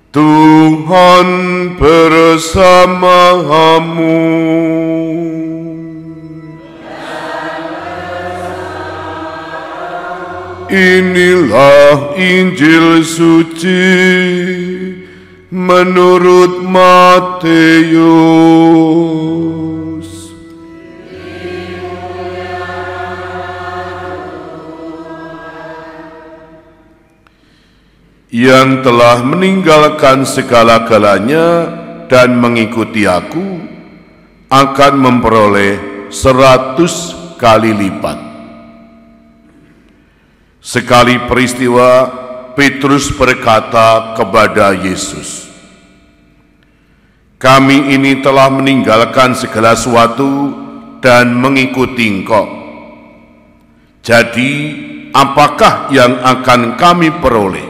Tuhan bersamamu. Inilah Injil suci menurut Matius. Yang telah meninggalkan segala-galanya dan mengikuti aku akan memperoleh 100 kali lipat. Sekali peristiwa, Petrus berkata kepada Yesus, "Kami ini telah meninggalkan segala sesuatu dan mengikuti Engkau. Jadi, apakah yang akan kami peroleh?"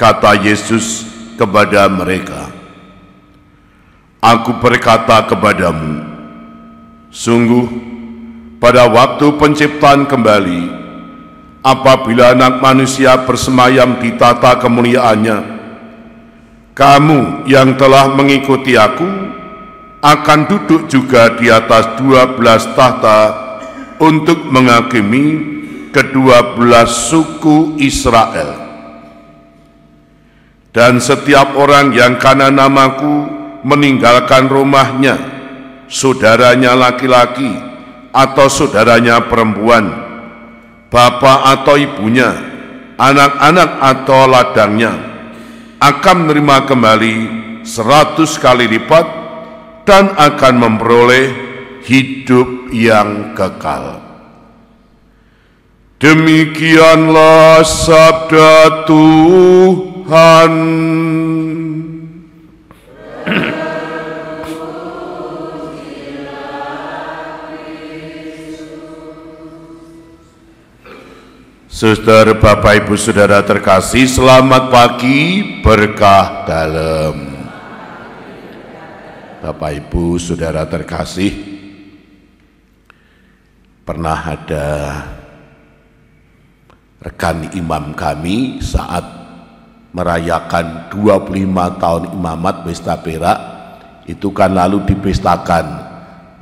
Kata Yesus kepada mereka, "Aku berkata kepadamu, sungguh pada waktu penciptaan kembali, apabila Anak Manusia bersemayam di tata kemuliaannya, kamu yang telah mengikuti aku akan duduk juga di atas 12 tahta untuk menghakimi ke-12 suku Israel. Dan setiap orang yang karena namaku meninggalkan rumahnya, saudaranya laki-laki atau saudaranya perempuan, bapak atau ibunya, anak-anak atau ladangnya, akan menerima kembali 100 kali lipat dan akan memperoleh hidup yang kekal." Demikianlah sabda Tuhan. Saudara, Bapak, Ibu, Saudara terkasih, selamat pagi, berkah dalam. Bapak, Ibu, Saudara terkasih, pernah ada rekan imam kami saat merayakan 25 tahun imamat pesta perak, itu kan lalu dipestakan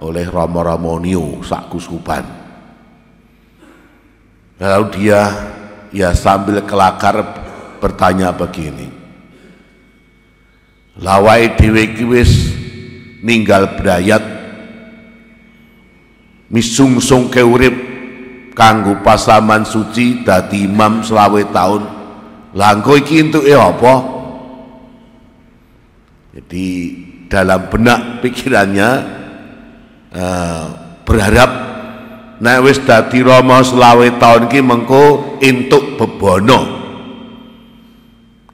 oleh Romo Romonio Sakuskupan. Lalu dia sambil kelakar bertanya begini, "Lawai dhewe iki wis ninggal brayat, misungsungke urip kanggo pasaman suci dadi imam 20 tahun. Lah engko iki entuke apa?" Jadi dalam benak pikirannya berharap nek wis dadi rama 20 tahun iki mengko entuk bebono.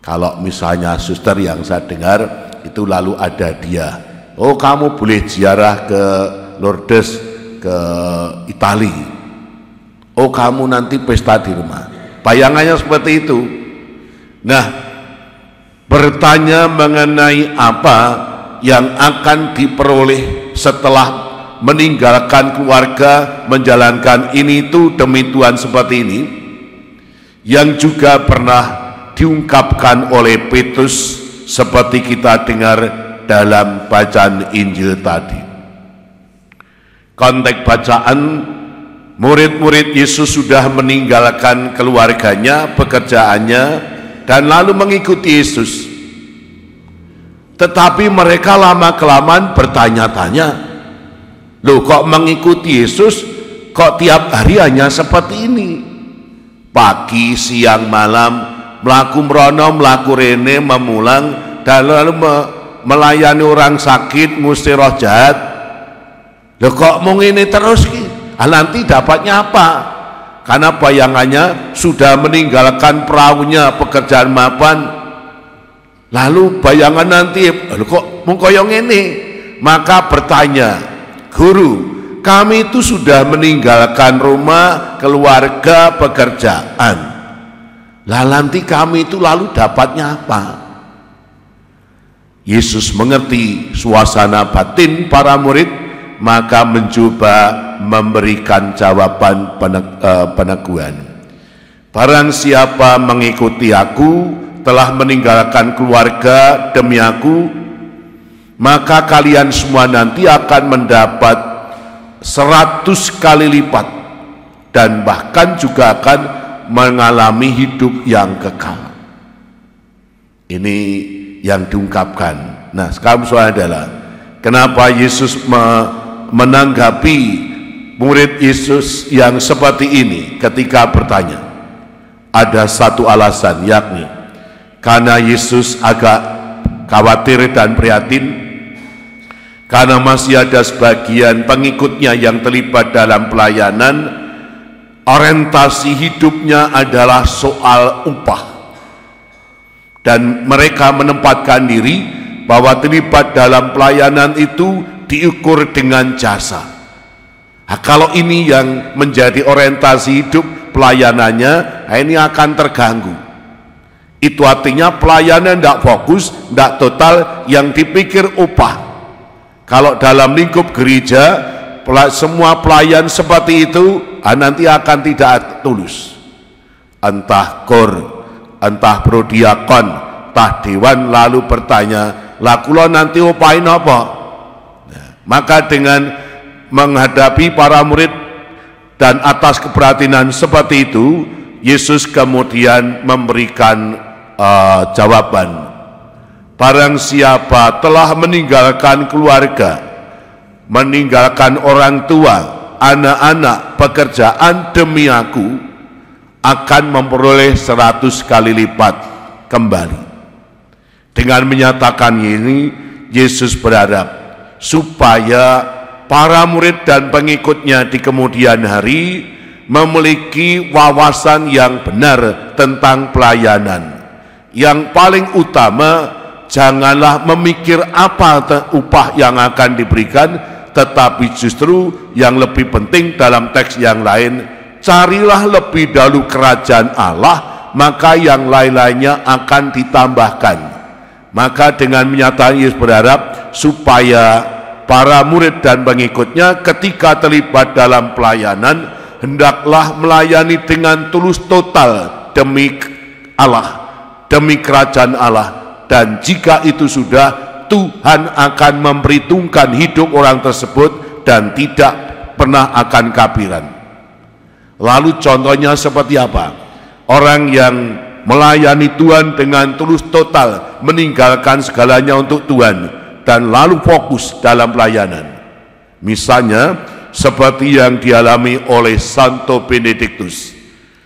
Kalau misalnya suster yang saya dengar itu lalu ada dia, "Oh, kamu boleh ziarah ke Lourdes, ke Italia. Oh, kamu nanti pesta di rumah." Bayangannya seperti itu. Nah, bertanya mengenai apa yang akan diperoleh setelah meninggalkan keluarga, menjalankan ini itu demi Tuhan seperti ini, yang juga pernah diungkapkan oleh Petrus seperti kita dengar dalam bacaan Injil tadi. Konteks bacaan, murid-murid Yesus sudah meninggalkan keluarganya, pekerjaannya, dan lalu mengikuti Yesus. Tetapi mereka lama-kelamaan bertanya-tanya, "Loh, kok mengikuti Yesus kok tiap hari hanya seperti ini? Pagi, siang, malam, melaku merono, melaku rene, memulang, dan lalu melayani orang sakit, ngusir roh jahat. Loh, kok mau ini terus ki? Nanti dapatnya apa?" Karena bayangannya sudah meninggalkan perahunya, pekerjaan mapan, lalu bayangan nanti kok mau koyong ini. Maka bertanya, "Guru, kami itu sudah meninggalkan rumah, keluarga, pekerjaan. Lah nanti kami itu lalu dapatnya apa?" Yesus mengerti suasana batin para murid, maka mencoba memberikan jawaban peneguhan. "Barang siapa mengikuti aku, telah meninggalkan keluarga demi aku, maka kalian semua nanti akan mendapat 100 kali lipat dan bahkan juga akan mengalami hidup yang kekal. Ini yang diungkapkan. Nah, sekarang soal adalah kenapa Yesus menanggapi murid Yesus yang seperti ini ketika bertanya. Ada satu alasan, yakni karena Yesus agak khawatir dan prihatin karena masih ada sebagian pengikutnya yang terlibat dalam pelayanan. Orientasi hidupnya adalah soal upah, dan mereka menempatkan diri bahwa terlibat dalam pelayanan itu diukur dengan jasa. Nah, kalau ini yang menjadi orientasi hidup pelayanannya, ini akan terganggu. Itu artinya pelayanan tidak fokus, tidak total, yang dipikir upah. Kalau dalam lingkup gereja semua pelayan seperti itu, nanti akan tidak tulus. Entah kor, entah prodiakon, entah dewan, lalu bertanya, lah kula nanti upahin apa? Nah, maka dengan menghadapi para murid dan atas keprihatinan seperti itu, Yesus kemudian memberikan jawaban. Barang siapa telah meninggalkan keluarga, meninggalkan orang tua, anak-anak, pekerjaan demi aku, akan memperoleh 100 kali lipat kembali. Dengan menyatakan ini, Yesus berharap supaya para murid dan pengikutnya di kemudian hari memiliki wawasan yang benar tentang pelayanan. Yang paling utama, janganlah memikir apa upah yang akan diberikan, tetapi justru yang lebih penting dalam teks yang lain, carilah lebih dahulu kerajaan Allah, maka yang lain-lainnya akan ditambahkan. Maka dengan menyatakan Yesus berharap supaya para murid dan pengikutnya ketika terlibat dalam pelayanan, hendaklah melayani dengan tulus total demi Allah, demi kerajaan Allah. Dan jika itu sudah, Tuhan akan memperhitungkan hidup orang tersebut dan tidak pernah akan kafiran. Lalu contohnya seperti apa? Orang yang melayani Tuhan dengan tulus total, meninggalkan segalanya untuk Tuhan, dan lalu fokus dalam pelayanan. Misalnya seperti yang dialami oleh Santo Benedictus,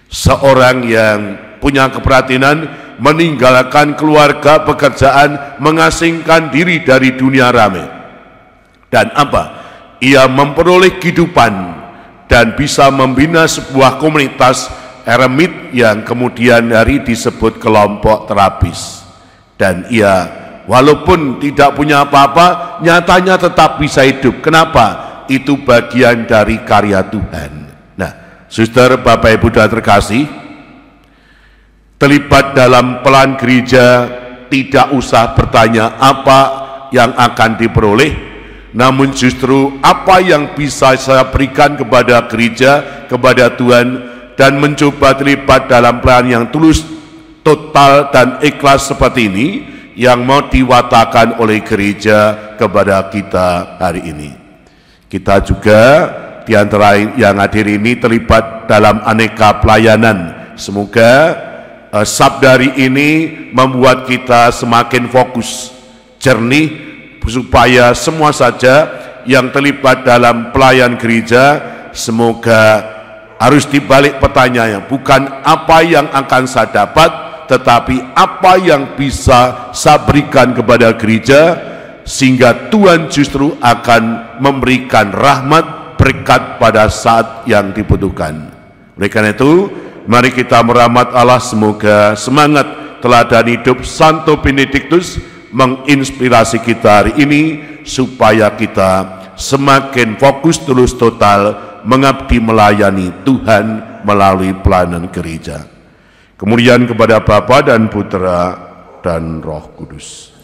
seorang yang punya keprihatinan, meninggalkan keluarga, pekerjaan, mengasingkan diri dari dunia ramai. Dan apa? Ia memperoleh kehidupan dan bisa membina sebuah komunitas eremit yang kemudian hari disebut kelompok terapis. Dan ia walaupun tidak punya apa-apa, nyatanya tetap bisa hidup. Kenapa? Itu bagian dari karya Tuhan. Nah, saudara, Bapak Ibu dan terkasih, terlibat dalam pelan gereja tidak usah bertanya apa yang akan diperoleh, namun justru apa yang bisa saya berikan kepada gereja, kepada Tuhan, dan mencoba terlibat dalam pelan yang tulus, total, dan ikhlas seperti ini yang mau diwatakan oleh gereja kepada kita hari ini. Kita juga di antara yang hadir ini terlibat dalam aneka pelayanan. Semoga sabda hari ini membuat kita semakin fokus, jernih, supaya semua saja yang terlibat dalam pelayan gereja, semoga harus dibalik pertanyaannya, bukan apa yang akan saya dapat, tetapi apa yang bisa saya berikan kepada gereja, sehingga Tuhan justru akan memberikan rahmat, berkat pada saat yang dibutuhkan. Oleh karena itu, mari kita merahmat Allah, semoga semangat teladan hidup Santo Benedictus menginspirasi kita hari ini, supaya kita semakin fokus tulus total mengabdi melayani Tuhan melalui pelayanan gereja. Kemuliaan kepada Bapa dan Putra dan Roh Kudus.